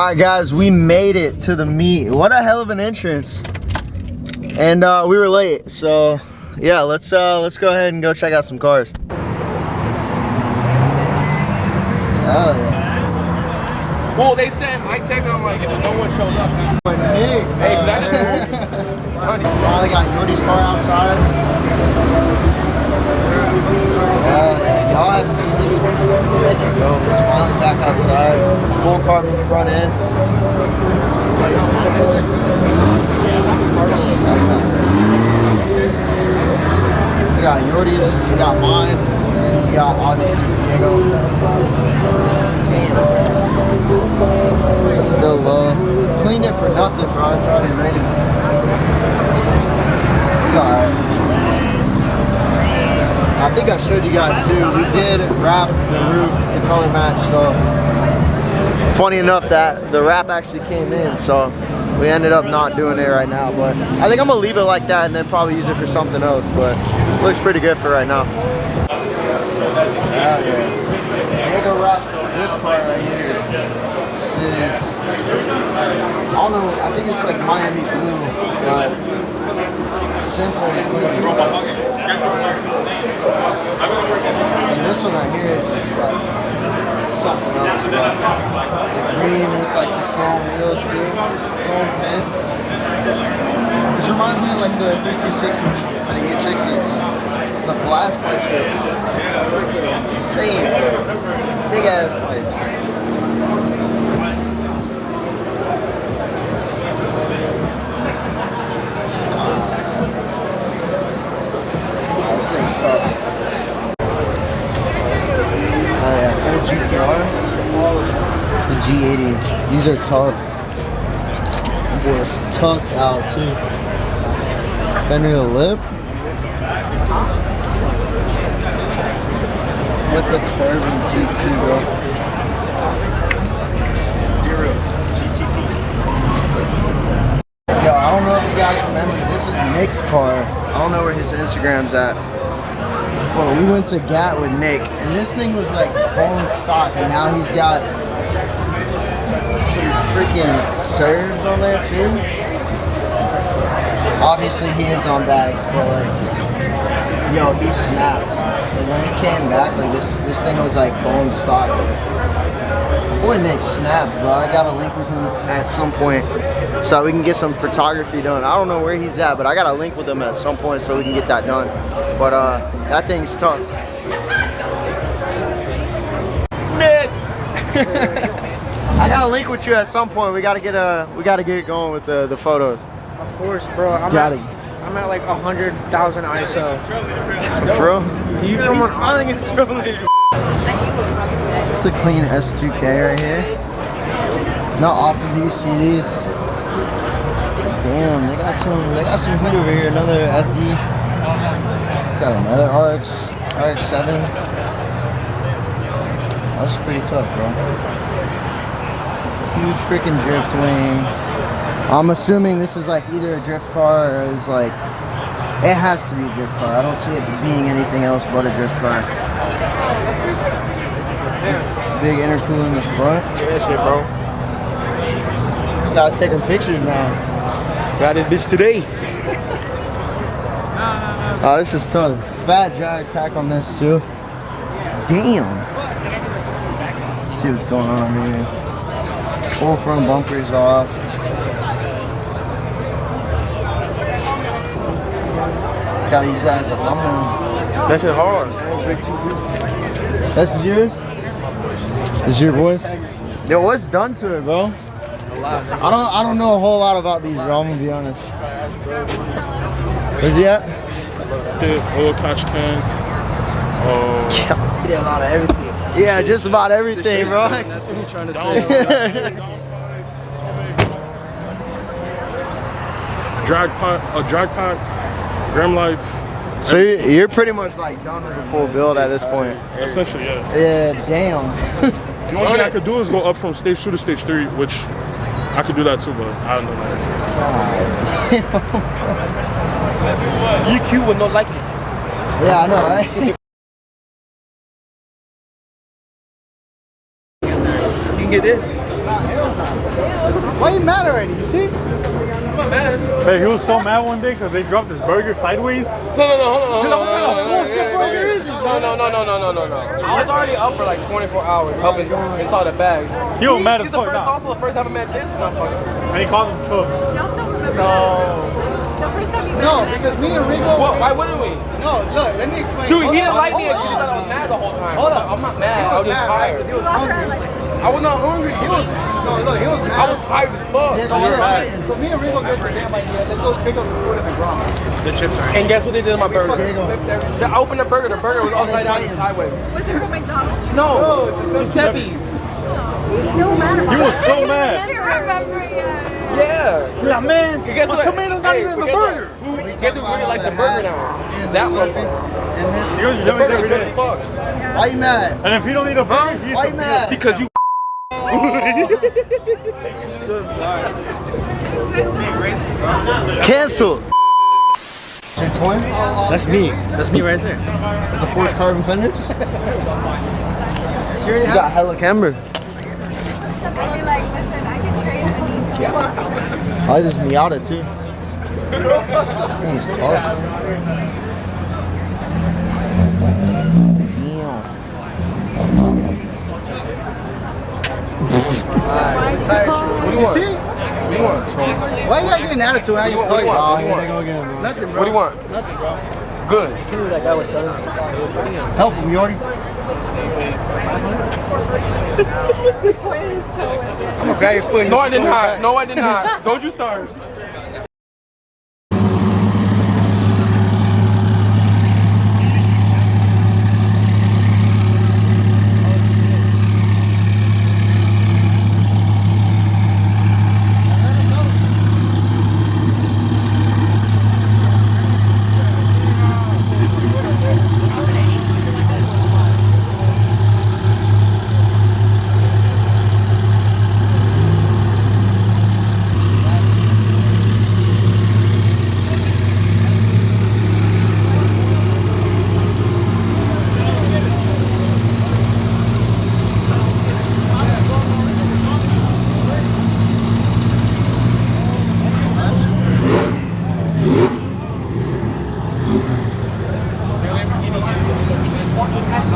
Alright guys, we made it to the meet. What a hell of an entrance. And we were late, so yeah, let's go ahead and go check out some cars. Oh yeah. Well, they said Mike Taker, I'm like, no one shows up. But Nick, hey, exactly. Finally got Yordi's car outside. Yeah, y'all haven't seen this one. Bro, it's finally back outside. Full carbon front end. So you got Yordi's, you got mine, and you got obviously Diego. Damn. It's still low. Cleaned it for nothing, bro. It's already raining. It's alright. I think I showed you guys too. We did wrap the roof to color match, so funny enough that the wrap actually came in, so we ended up not doing it right now. But I think I'm gonna leave it like that and then probably use it for something else. But it looks pretty good for right now. Yeah. Diego wrapped this car right here. This is, I don't know, I think it's like Miami blue, but simple and clean. And this one right here is just like something else, bro. The green with like the chrome wheels too, chrome tints. This reminds me of like the 326 for the 86s. The blast pipes are freaking insane, bro. Big ass pipes. This thing's tough. Oh yeah, full GTR. The G80. These are tough. Boy, it's tucked out too. Fender to lip. With the carbon seats too, bro. Yo, I don't know if you guys remember, this is Nick's car. I don't know where his Instagram's at. But we went to Gat with Nick, and this thing was like bone stock, and now he's got some freaking Soybs on there too. Obviously he is on bags, but like, yo, he snapped. Like when he came back, like this thing was like bone stock. Boy, Nick snaps, bro. I gotta link with him at some point so we can get some photography done. I don't know where he's at, but I gotta link with him at some point so we can get that done. But that thing's tough. Nick! I gotta link with you at some point. We gotta get going with the photos. Of course, bro. I'm at like 100,000 ISO. Bro? You feel me? I think it's really. It's a clean S2K right here. Not often do you see these. Damn, they got some heat over here. Another FD. Got another RX-7. That's pretty tough, bro. Huge freaking drift wing. I'm assuming this is like either a drift car or is like, it has to be a drift car. I don't see it being anything else but a drift car. Big intercooler in the front. Yeah, shit, bro. This guy's taking pictures now. Got this bitch today. Oh, this is tough. Fat drag pack on this too. Damn. Let's see what's going on over here. Full front bumpers off. Gotta use that as a lumber. That shit hard. This is yours? This is your boys? Yo, what's done to it, bro? I don't know a whole lot about these, bro. I'm gonna be honest. Where's he at? Oil catch can. He did a lot of everything. Yeah, just about everything, bro. That's what he's trying to say. Drag pack, gram lights. So you're pretty much like done with the full build at this point. Essentially, yeah. Yeah, damn. The only thing I could do is go up from stage 2 to stage 3, which I could do that too, but I don't know that. EQ would not like it. Yeah, I know, right? You can get this. Why you mad already? You see? I'm not mad. Hey, he was so mad one day because they dropped his burger sideways. No, hold on. No. I was already up for like 24 hours helping install the bag. He was mad as He's the fuck first, now. also the first time I met this motherfucker. And he called him Chub. Y'all still remember No. that? The first time you met No, him. because me and Rico. What? Why wouldn't we? No, look, let me explain. Dude, Hold he didn't on, like me hold and she on. thought I was mad the whole time. Hold on. I'm not mad. He I was just mad, right? tired. He was Walk hungry. around like, I was not hungry. He was, no, look, he was mad. I was tired as fuck. Yeah, don't let fighting. So me and Rico get to damn idea. Let's go pick up the food in the ground. The chips are. And guess what they did to my burger? Fucking flipped everything. I opened the burger. The burger was upside down and sideways. was it from McDonald's? No, No, Giuseppe's. No matter. He was so mad. I can't remember yet. Yeah. Yeah, man. Guess what? Tomatoes not even in the burger. Guess who really likes the burger now? That motherfucker. And this. You're The yummy burger every is good day. as fuck. Why you mad? And if he don't eat a burger, he's Why you mad? Because you. Cancel. Your twin? That's me. That's me right there. With the forged carbon fenders? You got hella camber. Somebody like, listen, I can trade a I just Miata too. He's tough. What do you want? See? What do you want? Why you gotta get an attitude? I just call you. Oh, here they go again, bro. Nothing, bro. What do you want? Nothing, bro. Good. That guy was selling. Help him, Yordi. He pointed his toe at me. I'm gonna grab your foot. and No, just I did throw it not. back. No, I did not. Don't you start.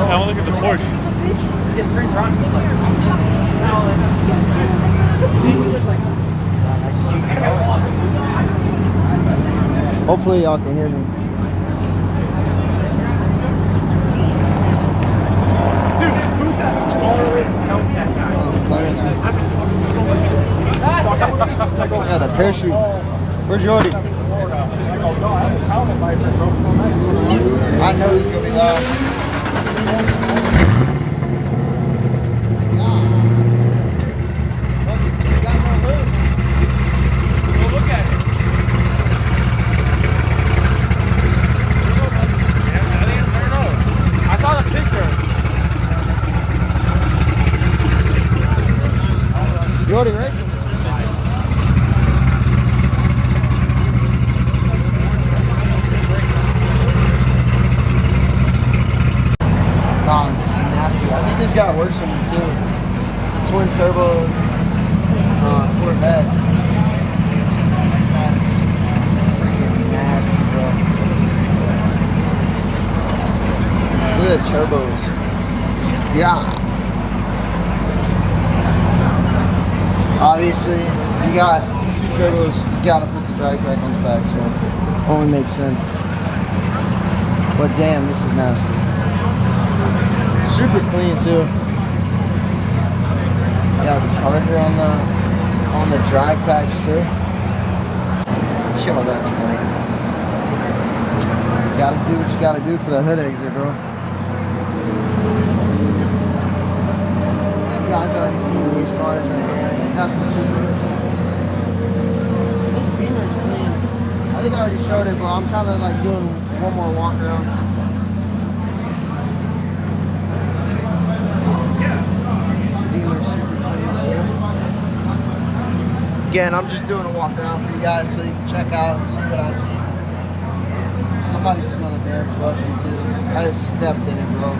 I want to look at the Porsche. Hopefully y'all can hear me. Yeah, the parachute. Where's Jordy? I know he's gonna be loud. Go look at it. I don't know. I saw the picture. Jordy racing. Nah, this is nasty. I think this guy works for me too. It's a twin turbo Corvette. That's freaking nasty, bro. Look at the turbos. Yeah. Obviously, you got two turbos, you gotta put the drag pack on the back, so only makes sense. But damn, this is nasty. Super clean too. Yeah, the charger on the drag packs too. Yo, that's funny. Gotta do what you gotta do for the hood exit, bro. You guys already seen these cars right here. Got some Supras. This Beamer's clean. I think I already showed it, but I'm kind of like doing one more walk around. Beamer's super clean too. Again, I'm just doing a walk around for you guys so you can check out and see what I see. Somebody spilled a damn slushie too. I just stepped in it, bro.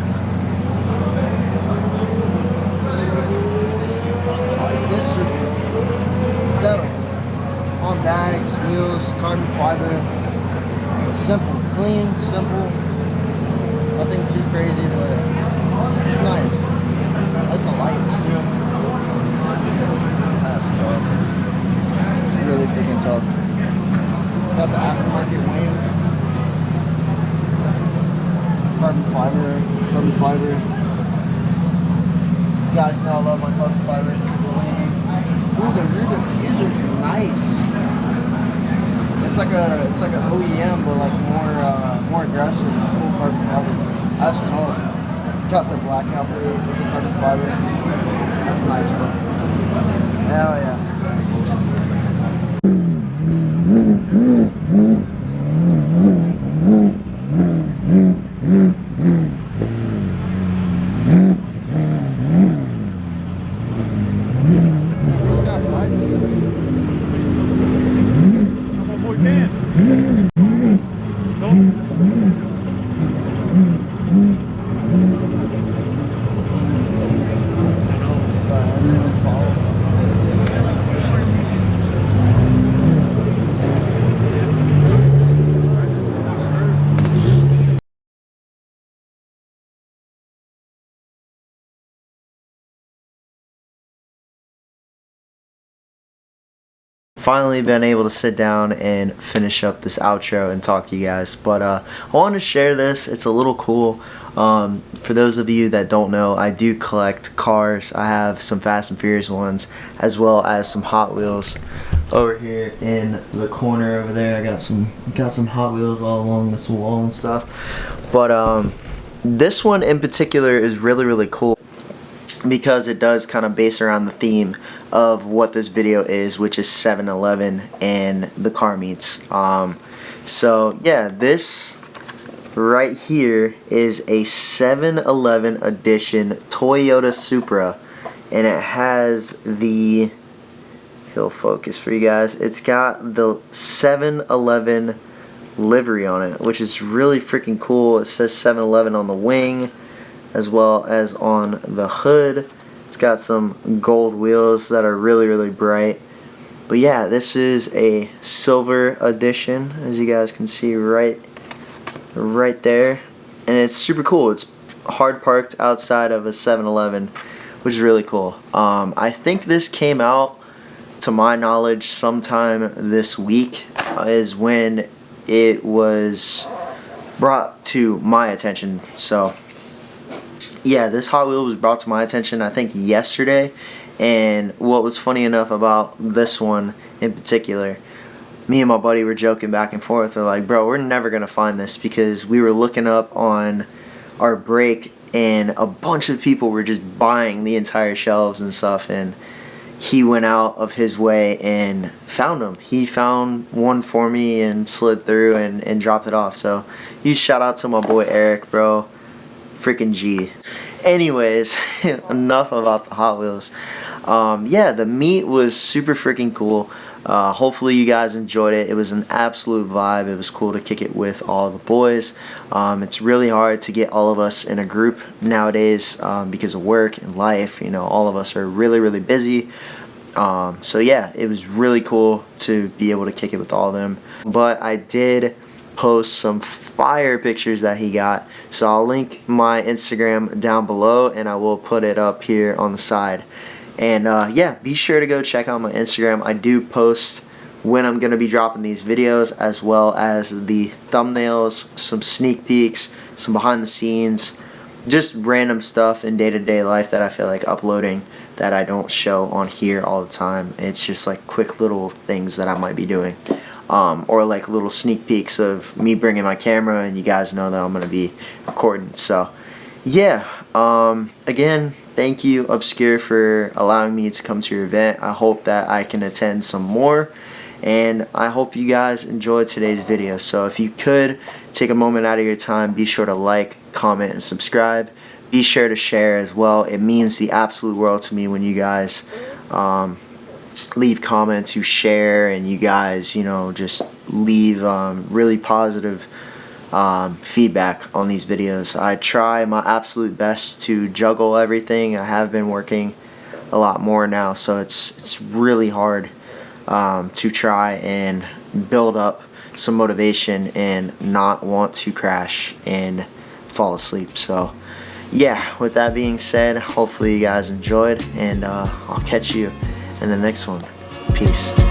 Like this super settle on bags, wheels, carbon fiber. Simple, clean, simple. Nothing too crazy, but it's nice. I like the lights too. That's tough. It's really freaking tough. It's got the aftermarket wing. Carbon fiber. You guys know I love my carbon fiber wing. Ooh, the rear diffuser's nice. It's like a OEM, but like more aggressive, full carbon fiber. That's tough. Got the blackout plate with the carbon fiber. That's nice, bro. Hell yeah. It's got wide seats. Finally been able to sit down and finish up this outro and talk to you guys, but I wanted to share this. It's a little cool. For those of you that don't know, I do collect cars. I have some Fast and Furious ones as well as some Hot Wheels over here in the corner over there. I got some Hot Wheels all along this wall and stuff, but this one in particular is really cool because it does kind of base around the theme of what this video is, which is 7-Eleven and the car meets. So yeah, this right here is a 7-Eleven edition Toyota Supra, and it has the, he'll focus for you guys, it's got the 7-Eleven livery on it, which is really freaking cool. It says 7-Eleven on the wing as well as on the hood. It's got some gold wheels that are really bright. But yeah, this is a silver edition, as you guys can see right there, and it's super cool. It's hard parked outside of a 7-Eleven, which is really cool. I think this came out, to my knowledge, sometime this week is when it was brought to my attention. So yeah, this Hot Wheel was brought to my attention I think yesterday, and what was funny enough about this one in particular, me and my buddy were joking back and forth. We're like, bro, we're never gonna find this, because we were looking up on our break and a bunch of people were just buying the entire shelves and stuff, and he went out of his way and found them. He found one for me and slid through and dropped it off. So huge shout out to my boy Eric, bro. Freaking G. Anyways, enough about the Hot Wheels. Yeah, the meet was super freaking cool. Hopefully you guys enjoyed it. It was an absolute vibe. It was cool to kick it with all the boys. It's really hard to get all of us in a group nowadays because of work and life. You know, all of us are really busy. So yeah, it was really cool to be able to kick it with all of them. But I did post some fire pictures that he got, so I'll link my Instagram down below and I will put it up here on the side. And yeah, be sure to go check out my Instagram. I do post when I'm going to be dropping these videos, as well as the thumbnails, some sneak peeks, some behind the scenes, just random stuff in day-to-day life that I feel like uploading that I don't show on here all the time. It's just like quick little things that I might be doing. Or like little sneak peeks of me bringing my camera, and you guys know that I'm going to be recording. So yeah, again, thank you Obscure for allowing me to come to your event. I hope that I can attend some more, and I hope you guys enjoyed today's video. So if you could take a moment out of your time, be sure to like, comment, and subscribe. Be sure to share as well. It means the absolute world to me when you guys leave comments, you share, and you guys, you know, just leave really positive feedback on these videos. I try my absolute best to juggle everything. I have been working a lot more now, so it's really hard to try and build up some motivation and not want to crash and fall asleep. So yeah, with that being said, hopefully you guys enjoyed, and I'll catch you in the next one. Peace.